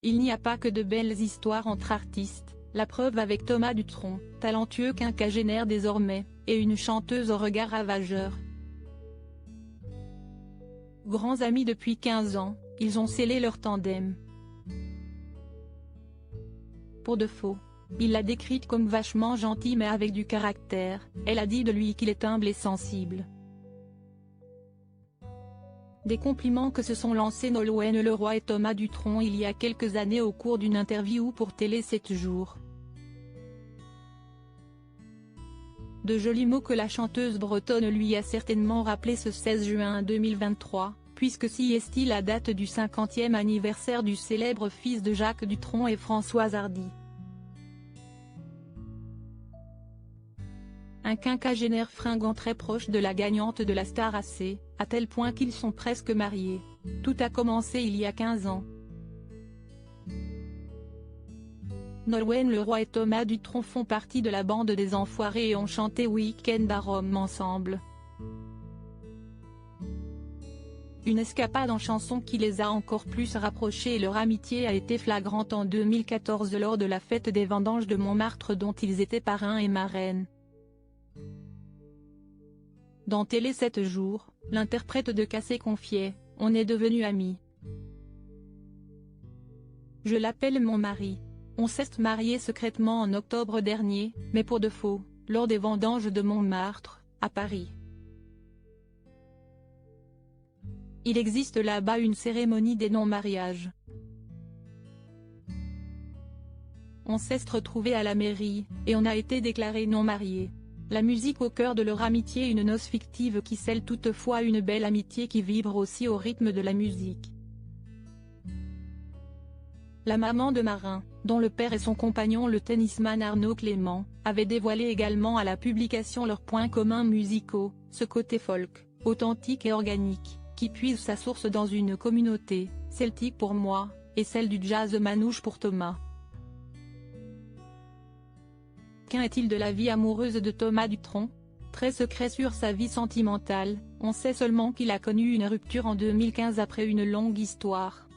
Il n'y a pas que de belles histoires entre artistes, la preuve avec Thomas Dutronc, talentueux quinquagénaire désormais, et une chanteuse au regard ravageur. Grands amis depuis 15 ans, ils ont scellé leur tandem. Pour de faux. Il l'a décrite comme vachement gentille mais avec du caractère, elle a dit de lui qu'il est humble et sensible. Des compliments que se sont lancés Nolwenn Leroy et Thomas Dutronc il y a quelques années au cours d'une interview pour Télé 7 jours. De jolis mots que la chanteuse bretonne lui a certainement rappelé ce 16 juin 2023, puisque si est la date du 50e anniversaire du célèbre fils de Jacques Dutronc et Françoise Hardy. Un quinquagénaire fringant très proche de la gagnante de la Star AC, à tel point qu'ils sont presque mariés. Tout a commencé il y a 15 ans. Nolwenn Leroy et Thomas Dutronc font partie de la bande des Enfoirés et ont chanté Week-end à Rome ensemble. Une escapade en chanson qui les a encore plus rapprochés et leur amitié a été flagrante en 2014 lors de la fête des vendanges de Montmartre dont ils étaient parrains et marraines. Dans Télé 7 jours, l'interprète de Cassé confiait « On est devenus amis. Je l'appelle mon mari. On s'est mariés secrètement en octobre dernier, mais pour de faux, lors des vendanges de Montmartre, à Paris. Il existe là-bas une cérémonie des non-mariages. On s'est retrouvés à la mairie, et on a été déclarés non-mariés. La musique au cœur de leur amitié, une noce fictive qui scelle toutefois une belle amitié qui vibre aussi au rythme de la musique. La maman de Marin, dont le père est son compagnon le tennisman Arnaud Clément, avait dévoilé également à la publication leurs points communs musicaux, ce côté folk, authentique et organique, qui puise sa source dans une communauté, celtique pour moi, et celle du jazz manouche pour Thomas. Qu'en est-il de la vie amoureuse de Thomas Dutronc? Très secret sur sa vie sentimentale, on sait seulement qu'il a connu une rupture en 2015 après une longue histoire.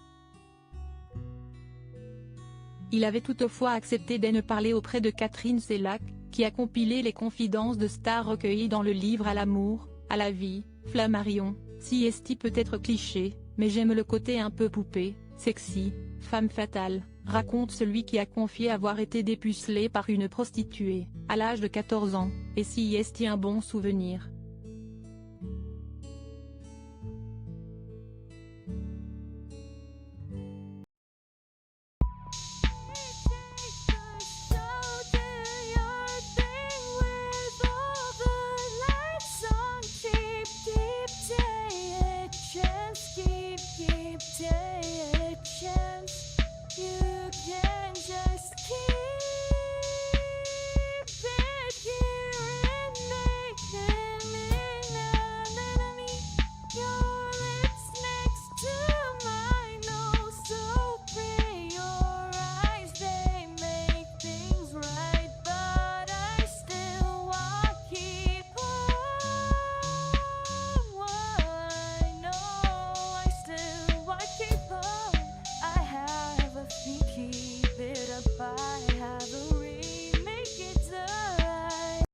Il avait toutefois accepté de ne parler auprès de Catherine Sellac, qui a compilé les confidences de stars recueillies dans le livre À l'amour, à la vie, Flammarion. Si esti peut être cliché, mais j'aime le côté un peu poupée, sexy, femme fatale, raconte celui qui a confié avoir été dépucelé par une prostituée, à l'âge de 14 ans, et si esti un bon souvenir.